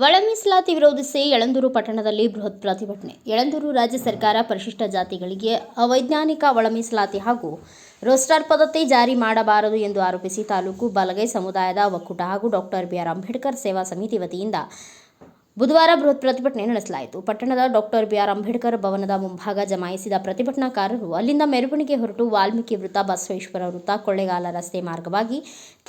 ಒಳ ಮೀಸಲಾತಿ ವಿರೋಧಿಸಿ ಯಳಂದೂರು ಪಟ್ಟಣದಲ್ಲಿ ಬೃಹತ್ ಪ್ರತಿಭಟನೆ. ಯಳಂದೂರು ರಾಜ್ಯ ಸರ್ಕಾರ ಪರಿಶಿಷ್ಟ ಜಾತಿಗಳಿಗೆ ಅವೈಜ್ಞಾನಿಕ ಒಳ ಮೀಸಲಾತಿ ಹಾಗೂ ರೋಸ್ಟರ್ ಪದ್ಧತಿ ಜಾರಿ ಮಾಡಬಾರದು ಎಂದು ಆರೋಪಿಸಿ ತಾಲೂಕು ಬಲಗೈ ಸಮುದಾಯದ ಒಕ್ಕೂಟ ಹಾಗೂ ಡಾಕ್ಟರ್ ಬಿ.ಆರ್. ಅಂಬೇಡ್ಕರ್ ಸೇವಾ ಸಮಿತಿ ವತಿಯಿಂದ ಬುಧವಾರ ಬೃಹತ್ ಪ್ರತಿಭಟನೆ ನಡೆಸಲಾಯಿತು. ಪಟ್ಟಣದ ಡಾಕ್ಟರ್ ಬಿ.ಆರ್. ಅಂಬೇಡ್ಕರ್ ಭವನದ ಮುಂಭಾಗ ಜಮಾಯಿಸಿದ ಪ್ರತಿಭಟನಾಕಾರರು ಅಲ್ಲಿಂದ ಮೆರವಣಿಗೆ ಹೊರಟು ವಾಲ್ಮೀಕಿ ವೃತ್ತ, ಬಸವೇಶ್ವರ ವೃತ್ತ, ಕೊಳ್ಳೇಗಾಲ ರಸ್ತೆ ಮಾರ್ಗವಾಗಿ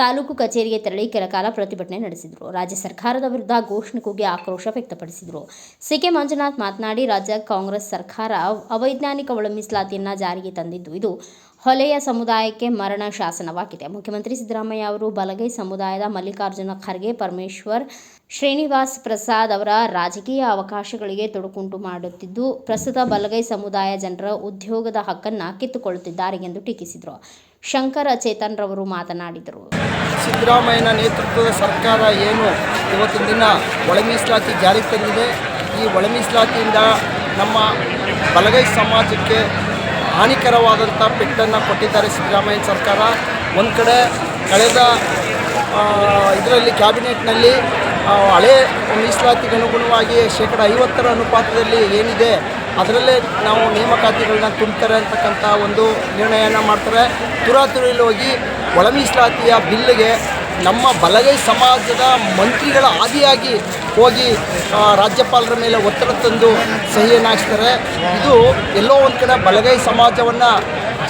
ತಾಲೂಕು ಕಚೇರಿಗೆ ತೆರಳಿ ಕೆಲಕಾಲ ಪ್ರತಿಭಟನೆ ನಡೆಸಿದರು. ರಾಜ್ಯ ಸರ್ಕಾರದ ವಿರುದ್ಧ ಘೋಷಣೆ ಕೂಗಿ ಆಕ್ರೋಶ ವ್ಯಕ್ತಪಡಿಸಿದರು. ಸಿ.ಕೆ. ಮಂಜುನಾಥ್ ಮಾತನಾಡಿ, ರಾಜ್ಯ ಕಾಂಗ್ರೆಸ್ ಸರ್ಕಾರ ಅವೈಜ್ಞಾನಿಕ ಒಳ ಮೀಸಲಾತಿಯನ್ನು ಜಾರಿಗೆ ತಂದಿದ್ದು ಇದು ಹೊಲೆಯ ಸಮುದಾಯಕ್ಕೆ ಮರಣ ಶಾಸನವಾಗಿದೆ. ಮುಖ್ಯಮಂತ್ರಿ ಸಿದ್ದರಾಮಯ್ಯ ಅವರು ಬಲಗೈ ಸಮುದಾಯದ ಮಲ್ಲಿಕಾರ್ಜುನ ಖರ್ಗೆ, ಪರಮೇಶ್ವರ್, ಶ್ರೀನಿವಾಸ್ ಪ್ರಸಾದ್ ಅವರ ರಾಜಕೀಯ ಅವಕಾಶಗಳಿಗೆ ತೊಡಕುಂಟು ಮಾಡುತ್ತಿದ್ದು ಪ್ರಸ್ತುತ ಬಲಗೈ ಸಮುದಾಯ ಜನರ ಉದ್ಯೋಗದ ಹಕ್ಕನ್ನು ಕಿತ್ತುಕೊಳ್ಳುತ್ತಿದ್ದಾರೆ ಎಂದು ಟೀಕಿಸಿದರು. ಶಂಕರ ಚೇತನ್ ರವರು ಮಾತನಾಡಿದರು. ಸಿದ್ದರಾಮಯ್ಯನ ನೇತೃತ್ವದ ಸರ್ಕಾರ ಏನು ಇವತ್ತಿನ ದಿನ ಒಳ ಮೀಸಲಾತಿ ಜಾರಿಗೆ ತಂದಿದೆ, ಈ ಒಳ ಮೀಸಲಾತಿಯಿಂದ ನಮ್ಮ ಬಲಗೈ ಸಮಾಜಕ್ಕೆ ಹಾನಿಕರವಾದಂಥ ಪೆಟ್ಟನ್ನು ಕೊಟ್ಟಿದ್ದಾರೆ ಸಿದ್ದರಾಮಯ್ಯ ಸರ್ಕಾರ. ಒಂದು ಕಡೆ ಕಳೆದ ಇದರಲ್ಲಿ ಕ್ಯಾಬಿನೆಟ್ನಲ್ಲಿ ಹಳೆ ಮೀಸಲಾತಿಗೆ ಅನುಗುಣವಾಗಿ 50% ಅನುಪಾತದಲ್ಲಿ ಏನಿದೆ ಅದರಲ್ಲೇ ನಾವು ನೇಮಕಾತಿಗಳನ್ನ ತುಂಬ್ತಾರೆ ಅಂತಕ್ಕಂಥ ಒಂದು ನಿರ್ಣಯನ ಮಾಡ್ತಾರೆ. ತುರಾತುರಿಯಲ್ಲಿ ಹೋಗಿ ಒಳ ಮೀಸಲಾತಿಯ ಬಿಲ್ಗೆ ನಮ್ಮ ಬಲಗೈ ಸಮಾಜದ ಮಂತ್ರಿಗಳ ಆದಿಯಾಗಿ ಹೋಗಿ ರಾಜ್ಯಪಾಲರ ಮೇಲೆ ಒತ್ತಡ ತಂದು ಸಹಿಯನ್ನು ಹಾಕ್ತಾರೆ. ಇದು ಎಲ್ಲೋ ಒಂದು ಕಡೆ ಬಲಗೈ ಸಮಾಜವನ್ನು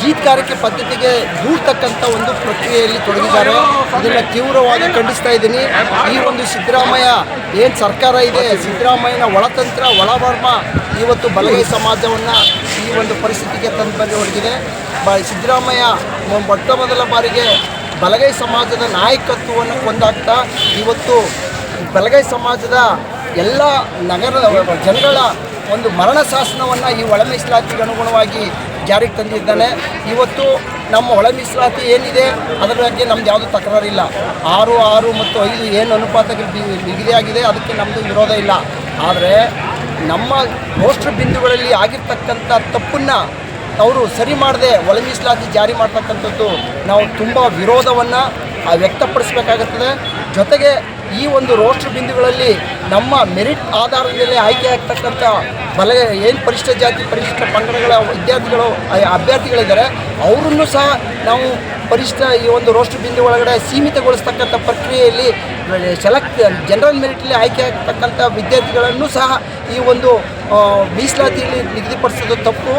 ಜೀತ್ಗಾರಿಕೆ ಪದ್ಧತಿಗೆ ದೂಡ್ತಕ್ಕಂಥ ಒಂದು ಪ್ರಕ್ರಿಯೆಯಲ್ಲಿ ತೊಡಗಿದ್ದಾರೆ. ಇದನ್ನು ತೀವ್ರವಾಗಿ ಖಂಡಿಸ್ತಾ ಇದ್ದೀನಿ. ಈ ಒಂದು ಸಿದ್ದರಾಮಯ್ಯ ಏನು ಸರ್ಕಾರ ಇದೆ, ಸಿದ್ದರಾಮಯ್ಯನ ಒಳತಂತ್ರ ಒಳಬರ್ಮ ಇವತ್ತು ಬಲಗೈ ಸಮಾಜವನ್ನು ಈ ಒಂದು ಪರಿಸ್ಥಿತಿಗೆ ತಂದು ಬಂದು ಸಿದ್ದರಾಮಯ್ಯ ಮೊಟ್ಟ ಮೊದಲ ಬಾರಿಗೆ ಬಲಗೈ ಸಮಾಜದ ನಾಯಕತ್ವವನ್ನು ಕೊಂದಾಗ್ತಾ ಇವತ್ತು ಬಲಗೈ ಸಮಾಜದ ಎಲ್ಲ ನಗರದ ಜನಗಳ ಒಂದು ಮರಣ ಶಾಸನವನ್ನು ಈ ಒಳ ಮೀಸಲಾತಿಗೆ ಅನುಗುಣವಾಗಿ ಜಾರಿಗೆ ತಂದಿದ್ದಾನೆ. ಇವತ್ತು ನಮ್ಮ ಒಳ ಮೀಸಲಾತಿ ಏನಿದೆ ಅದರ ಬಗ್ಗೆ ನಮ್ದು ಯಾವುದೂ ತಕರಾರಿಲ್ಲ. 6 ಮತ್ತು 5 ಏನು ಅನುಪಾತಗಳು ನಿಗದಿಯಾಗಿದೆ ಅದಕ್ಕೆ ನಮ್ಮದು ವಿರೋಧ ಇಲ್ಲ. ಆದರೆ ನಮ್ಮ ರೋಸ್ಟರ್ ಬಿಂದುಗಳಲ್ಲಿ ಆಗಿರ್ತಕ್ಕಂಥ ತಪ್ಪನ್ನು ಅವರು ಸರಿ ಮಾಡದೆ ಒಳ ಮೀಸಲಾತಿ ಜಾರಿ ಮಾಡ್ತಕ್ಕಂಥದ್ದು ನಾವು ತುಂಬ ವಿರೋಧವನ್ನು ವ್ಯಕ್ತಪಡಿಸಬೇಕಾಗುತ್ತದೆ. ಜೊತೆಗೆ ಈ ಒಂದು ರೋಸ್ಟರ್ ಬಿಂದುಗಳಲ್ಲಿ ನಮ್ಮ ಮೆರಿಟ್ ಆಧಾರದ ಮೇಲೆ ಆಯ್ಕೆ ಆಗ್ತಕ್ಕಂಥ ಏನು ಪರಿಶಿಷ್ಟ ಜಾತಿ ಪರಿಶಿಷ್ಟ ಪಂಗಡಗಳ ಅಭ್ಯರ್ಥಿಗಳಿದ್ದಾರೆ ಅವರನ್ನು ಸಹ ನಾವು ಪರಿಶಿಷ್ಟ ಈ ಒಂದು ರೋಸ್ಟರ್ ಬಿಂದು ಒಳಗಡೆ ಸೀಮಿತಗೊಳಿಸ್ತಕ್ಕಂಥ ಪ್ರಕ್ರಿಯೆಯಲ್ಲಿ ಜನರಲ್ ಮೆರಿಟಲ್ಲಿ ಆಯ್ಕೆ ಆಗ್ತಕ್ಕಂಥ ವಿದ್ಯಾರ್ಥಿಗಳನ್ನು ಸಹ ಈ ಒಂದು ಮೀಸಲಾತಿಯಲ್ಲಿ ನಿಗದಿಪಡಿಸೋದು ತಪ್ಪು.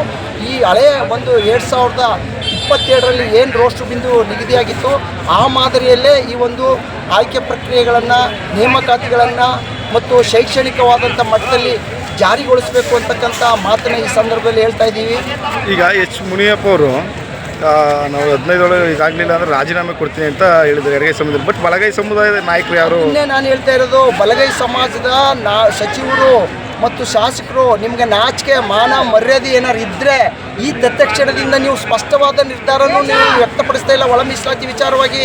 ಈ ಹಳೆಯ ಒಂದು 2022ರಲ್ಲಿ ಏನು ರೋಸ್ಟರ್ ಬಿಂದು ನಿಗದಿಯಾಗಿತ್ತು ಆ ಮಾದರಿಯಲ್ಲೇ ಈ ಒಂದು ಆಯ್ಕೆ ಪ್ರಕ್ರಿಯೆಗಳನ್ನು ನೇಮಕಾತಿಗಳನ್ನು ಮತ್ತು ಶೈಕ್ಷಣಿಕವಾದಂಥ ಮಟ್ಟದಲ್ಲಿ ಜಾರಿಗೊಳಿಸಬೇಕು ಅಂತಕ್ಕಂಥ ಮಾತನ್ನು ಈ ಸಂದರ್ಭದಲ್ಲಿ ಹೇಳ್ತಾ ಇದ್ದೀವಿ. ಈಗ ಎಚ್ ಮುನಿಯಪ್ಪ ಅವರು ನಾವು 15 ಇದಾಗಲಿಲ್ಲ ಅಂದರೆ ರಾಜೀನಾಮೆ ಕೊಡ್ತೀನಿ ಅಂತ ಹೇಳಿದ್ರು ಎಡಗೈ ಸಮುದಾಯ. ಬಟ್ ಬಲಗೈ ಸಮುದಾಯದ ನಾಯಕರು ಯಾರು? ನಾನು ಹೇಳ್ತಾ ಇರೋದು ಬಲಗೈ ಸಮಾಜದ ಸಚಿವರು ಮತ್ತು ಶಾಸಕರು ನಿಮಗೆ ನಾಚಿಕೆ ಮಾನ ಮರ್ಯಾದೆ ಏನಾರು ಇದ್ದರೆ ಈ ತತ್ಕ್ಷಣದಿಂದ ನೀವು ಸ್ಪಷ್ಟವಾದ ನಿರ್ಧಾರವನ್ನು ನೀವು ವ್ಯಕ್ತಪಡಿಸ್ತಾ ಇಲ್ಲ ಒಳ ಮೀಸಲಾತಿ ವಿಚಾರವಾಗಿ.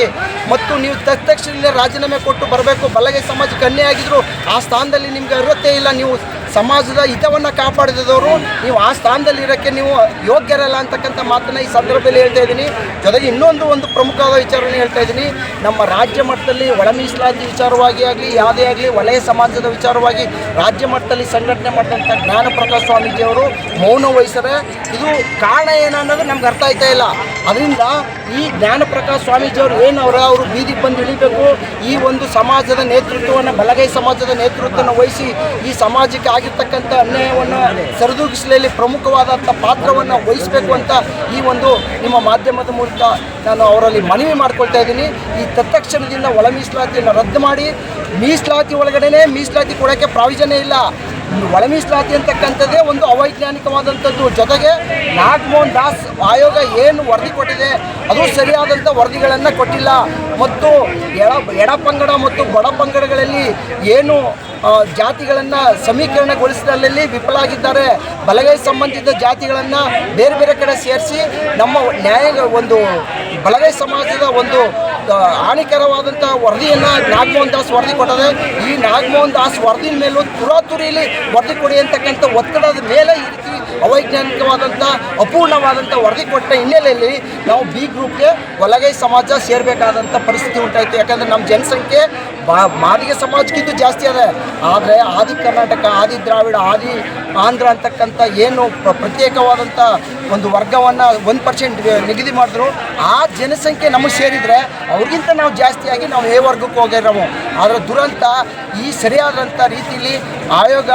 ಮತ್ತು ನೀವು ತತ್ಕ್ಷಣದಿಂದ ರಾಜೀನಾಮೆ ಕೊಟ್ಟು ಬರಬೇಕು. ಬಲಗೈ ಸಮಾಜಕ್ಕೆ ಅನ್ಯಾಯ ಆಗಿದ್ರು ಆ ಸ್ಥಾನದಲ್ಲಿ ನಿಮಗೆ ಅರ್ಹತೆ ಇಲ್ಲ. ನೀವು ಸಮಾಜದ ಹಿತವನ್ನು ಕಾಪಾಡಿದವರು ನೀವು ಆ ಸ್ಥಾನದಲ್ಲಿ ಇರೋಕ್ಕೆ ನೀವು ಯೋಗ್ಯರಲ್ಲ ಅಂತಕ್ಕಂಥ ಮಾತನ್ನು ಈ ಸಂದರ್ಭದಲ್ಲಿ ಹೇಳ್ತಾ ಇದ್ದೀನಿ. ಜೊತೆಗೆ ಇನ್ನೊಂದು ಪ್ರಮುಖವಾದ ವಿಚಾರವನ್ನು ಹೇಳ್ತಾ ಇದ್ದೀನಿ. ನಮ್ಮ ರಾಜ್ಯ ಮಟ್ಟದಲ್ಲಿ ಒಳ ಮೀಸಲಾತಿ ವಿಚಾರವಾಗಿ ಆಗಲಿ ಯಾವುದೇ ಆಗಲಿ ವಲಯ ಸಮಾಜದ ವಿಚಾರವಾಗಿ ರಾಜ್ಯ ಮಟ್ಟದಲ್ಲಿ ಸಂಘಟನೆ ಮಾಡಿದಂಥ ಜ್ಞಾನಪ್ರಕಾಶ್ ಸ್ವಾಮೀಜಿಯವರು ಮೌನ ವಹಿಸರೆ. ಇದು ಕಾರಣ ಏನನ್ನೋದು ನಮ್ಗೆ ಅರ್ಥ ಆಯ್ತಾ ಇಲ್ಲ. ಅದರಿಂದ ಈ ಜ್ಞಾನಪ್ರಕಾಶ್ ಸ್ವಾಮೀಜಿಯವರು ಏನು ಅವರು ಬೀದಿಗೆ ಬಂದು ಇಳಿಬೇಕು. ಈ ಒಂದು ಸಮಾಜದ ನೇತೃತ್ವವನ್ನು ಬಲಗೈ ಸಮಾಜದ ನೇತೃತ್ವವನ್ನು ವಹಿಸಿ ಈ ಸಮಾಜಕ್ಕೆ ಆಗಿರ್ತಕ್ಕಂಥ ಅನ್ಯಾಯವನ್ನು ಸರಿದೂಗಿಸಲಿ ಪ್ರಮುಖವಾದಂಥ ಪಾತ್ರವನ್ನು ವಹಿಸಬೇಕು ಅಂತ ಈ ಒಂದು ನಿಮ್ಮ ಮಾಧ್ಯಮದ ಮೂಲಕ ನಾನು ಅವರಲ್ಲಿ ಮನವಿ ಮಾಡ್ಕೊಳ್ತಾ ಇದ್ದೀನಿ. ಈ ತತ್ಕ್ಷಣದಿಂದ ಒಳ ಮೀಸಲಾತಿಯನ್ನು ರದ್ದು ಮಾಡಿ ಮೀಸಲಾತಿ ಒಳಗಡೆ ಮೀಸಲಾತಿ ಕೊಡೋಕ್ಕೆ ಪ್ರಾವಿಷನ್ ಇಲ್ಲ. ಒಳ ಮೀಸಲಾತಿ ಅಂತಕ್ಕಂಥದ್ದೇ ಒಂದು ಅವೈಜ್ಞಾನಿಕವಾದಂಥದ್ದು. ಜೊತೆಗೆ ನಾಗಮೋಹನ್ ದಾಸ್ ಆಯೋಗ ಏನು ವರದಿ ಕೊಟ್ಟಿದೆ ಅದು ಸರಿಯಾದಂಥ ವರದಿಗಳನ್ನು ಕೊಟ್ಟಿಲ್ಲ. ಮತ್ತು ಎಡ ಪಂಗಡ ಮತ್ತು ಬಡ ಪಂಗಡಗಳಲ್ಲಿ ಏನು ಜಾತಿಗಳನ್ನು ಸಮೀಕರಣಗೊಳಿಸಿದಲ್ಲಿ ವಿಫಲ ಆಗಿದ್ದಾರೆ. ಬಲಗೈ ಸಂಬಂಧಿತ ಜಾತಿಗಳನ್ನು ಬೇರೆ ಬೇರೆ ಕಡೆ ಸೇರಿಸಿ ನಮ್ಮ ಒಂದು ಬಲಗೈ ಸಮಾಜದ ಒಂದು ಹಾನಿಕರವಾದಂಥ ವರದಿಯನ್ನು ನಾಗಮೋಹನ್ ದಾಸ್ ವರದಿ ಕೊಟ್ಟದೆ. ಈ ನಾಗಮೋಹನ್ ದಾಸ್ ವರದಿ ಮೇಲೂ ತುರಾತುರಿಯಲ್ಲಿ ವರದಿ ಕೊಡಿ ಅಂತಕ್ಕಂಥ ಒತ್ತಡದ ಮೇಲೆ ಈ ರೀತಿ ಅವೈಜ್ಞಾನಿಕವಾದಂಥ ಅಪೂರ್ಣವಾದಂಥ ವರದಿ ಕೊಟ್ಟ ಹಿನ್ನೆಲೆಯಲ್ಲಿ ನಾವು ಬಿ ಗ್ರೂಪ್ಗೆ ಬಲಗೈ ಸಮಾಜ ಸೇರಬೇಕಾದಂಥ ಪರಿಸ್ಥಿತಿ ಉಂಟಾಯಿತು. ಯಾಕಂದರೆ ನಮ್ಮ ಜನಸಂಖ್ಯೆ ಮಾದಿಗ ಸಮಾಜಕ್ಕಿಂತ ಜಾಸ್ತಿ ಅದ. ಆದರೆ ಆದಿ ಕರ್ನಾಟಕ, ಆದಿ ದ್ರಾವಿಡ, ಆದಿ ಆಂಧ್ರ ಅಂತಕ್ಕಂಥ ಏನು ಪ್ರತ್ಯೇಕವಾದಂಥ ಒಂದು ವರ್ಗವನ್ನು 1% ನಿಗದಿ ಮಾಡಿದ್ರು. ಆ ಜನಸಂಖ್ಯೆ ನಮಗೆ ಸೇರಿದರೆ ಅವ್ರಿಗಿಂತ ನಾವು ಜಾಸ್ತಿಯಾಗಿ ನಾವು ಎ ವರ್ಗಕ್ಕೆ ಹೋಗಿರೋವು. ಆದರೆ ದುರಂತ ಈ ಸರಿಯಾದಂಥ ರೀತಿಯಲ್ಲಿ ಆಯೋಗ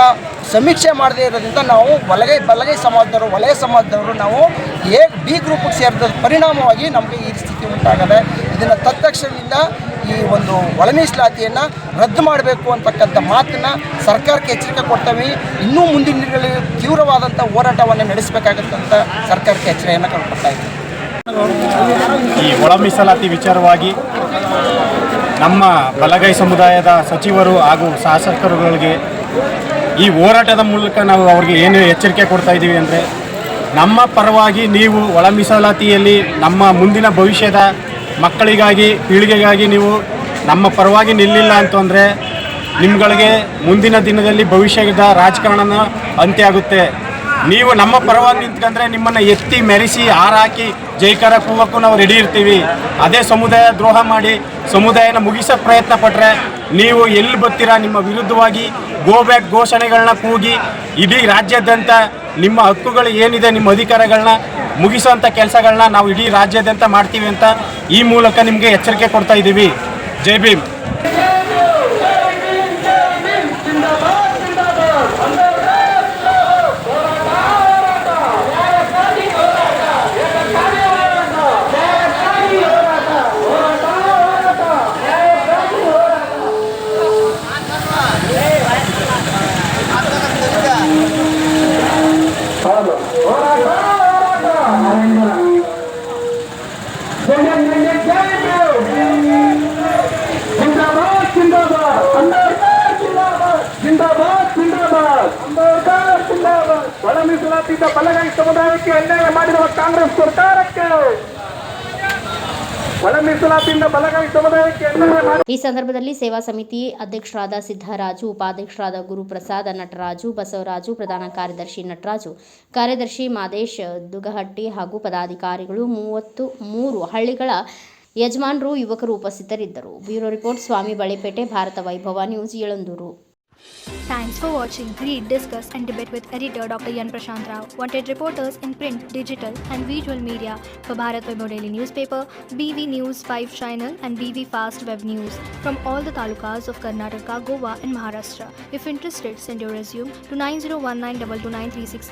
ಸಮೀಕ್ಷೆ ಮಾಡದೇ ಇರೋದ್ರಿಂದ ನಾವು ಬಲಗೈ ಸಮಾಜದವರು, ವಲಯ ಸಮಾಜದವರು ನಾವು ಬಿ ಗ್ರೂಪಿಗೆ ಸೇರಿದ ಪರಿಣಾಮವಾಗಿ ನಮಗೆ ಈ ಸ್ಥಿತಿ ಉಂಟಾಗದೆ. ಇದನ್ನು ತತ್ಕ್ಷಣದಿಂದ ಈ ಒಂದು ಒಳ ಮೀಸಲಾತಿಯನ್ನು ರದ್ದು ಮಾಡಬೇಕು ಅಂತಕ್ಕಂಥ ಮಾತನ್ನು ಸರ್ಕಾರಕ್ಕೆ ಎಚ್ಚರಿಕೆ ಕೊಡ್ತೇವೆ. ಇನ್ನೂ ಮುಂದಿನ ದಿನಗಳಲ್ಲಿ ತೀವ್ರವಾದಂಥ ಹೋರಾಟವನ್ನು ನಡೆಸಬೇಕಾಗುತ್ತೆ ಅಂತ ಸರ್ಕಾರಕ್ಕೆ ಎಚ್ಚರಿಕೆಯನ್ನು ಕೊಡ್ತಾ ಇದ್ದೀವಿ. ಈ ಒಳ ಮೀಸಲಾತಿ ವಿಚಾರವಾಗಿ ನಮ್ಮ ಬಲಗೈ ಸಮುದಾಯದ ಸಚಿವರು ಹಾಗೂ ಶಾಸಕರುಗಳಿಗೆ ಈ ಹೋರಾಟದ ಮೂಲಕ ನಾವು ಅವ್ರಿಗೆ ಏನು ಎಚ್ಚರಿಕೆ ಕೊಡ್ತಾ ಇದ್ದೀವಿ ಅಂದರೆ, ನಮ್ಮ ಪರವಾಗಿ ನೀವು ಒಳ ಮೀಸಲಾತಿಯಲ್ಲಿ ನಮ್ಮ ಮುಂದಿನ ಭವಿಷ್ಯದ ಮಕ್ಕಳಿಗಾಗಿ, ಪೀಳಿಗೆಗಾಗಿ ನೀವು ನಮ್ಮ ಪರವಾಗಿ ನಿಲ್ಲಿಲ್ಲ ಅಂತಂದರೆ ನಿಮ್ಗಳಿಗೆ ಮುಂದಿನ ದಿನದಲ್ಲಿ ಭವಿಷ್ಯದ ರಾಜಕಾರಣನ ಅಂತ್ಯ ಆಗುತ್ತೆ. ನೀವು ನಮ್ಮ ಪರವಾಗಿ ನಿಂತ್ಕೊಂಡ್ರೆ ನಿಮ್ಮನ್ನು ಎತ್ತಿ ಮೆರೆಸಿ ಹಾರಾಕಿ ಜೈಕಾರ ಕೂಗಕ್ಕೂ ನಾವು ರೆಡಿ ಇರ್ತೀವಿ. ಅದೇ ಸಮುದಾಯ ದ್ರೋಹ ಮಾಡಿ ಸಮುದಾಯನ ಮುಗಿಸೋ ಪ್ರಯತ್ನ ಪಟ್ಟರೆ ನೀವು ಎಲ್ಲಿ ಬರ್ತೀರಾ? ನಿಮ್ಮ ವಿರುದ್ಧವಾಗಿ ಗೋ ಬ್ಯಾಕ್ ಘೋಷಣೆಗಳನ್ನ ಕೂಗಿ ಇಡೀ ರಾಜ್ಯಾದ್ಯಂತ ನಿಮ್ಮ ಹಕ್ಕುಗಳು ಏನಿದೆ, ನಿಮ್ಮ ಅಧಿಕಾರಗಳನ್ನ ಮುಗಿಸೋಂಥ ಕೆಲಸಗಳನ್ನ ನಾವು ಇಡೀ ರಾಜ್ಯಾದ್ಯಂತ ಮಾಡ್ತೀವಿ ಅಂತ ಈ ಮೂಲಕ ನಿಮಗೆ ಎಚ್ಚರಿಕೆ ಕೊಡ್ತಾ ಇದ್ದೀವಿ. ಜೈ ಭೀಮ್. ಒಳ ಮೀಸಲಾತಿಯಿಂದ ಬಲಗೈ ಸಮುದಾಯಕ್ಕೆ ಅನ್ಯಾಯ ಮಾಡಿರುವ ಕಾಂಗ್ರೆಸ್ ಸರ್ಕಾರಕ್ಕೆ, ಒಳ ಮೀಸಲಾತಿಯಿಂದ ಬಲಗೈ ಸಮುದಾಯಕ್ಕೆ ಅನ್ಯಾಯ ಮಾಡಿ. ಈ ಸಂದರ್ಭದಲ್ಲಿ ಸೇವಾ ಸಮಿತಿ ಅಧ್ಯಕ್ಷರಾದ ಸಿದ್ದರಾಜು, ಉಪಾಧ್ಯಕ್ಷರಾದ ಗುರುಪ್ರಸಾದ್, ನಟರಾಜು, ಬಸವರಾಜು, ಪ್ರಧಾನ ಕಾರ್ಯದರ್ಶಿ ನಟರಾಜು, ಕಾರ್ಯದರ್ಶಿ ಮಾದೇಶ್ ದುಗಹಟ್ಟಿ ಹಾಗೂ ಪದಾಧಿಕಾರಿಗಳು, 33 ಹಳ್ಳಿಗಳ ಯಜಮಾನರು, ಯುವಕರು ಉಪಸ್ಥಿತರಿದ್ದರು. ಬ್ಯೂರೋ ರಿಪೋರ್ಟ್, ಸ್ವಾಮಿ ಬಳಿಪೇಟೆ, ಭಾರತ ವೈಭವ news, Yelandur. Thanks for watching. Read, discuss and debate with editor Dr. Yan Prashant Rao. Wanted reporters in print, digital and visual media for Bharat Vaibhav Daily Newspaper, BV News 5 Channel and BV Fast Web News from all the talukas of Karnataka, Goa and Maharashtra. If interested, send your resume to 9019229369.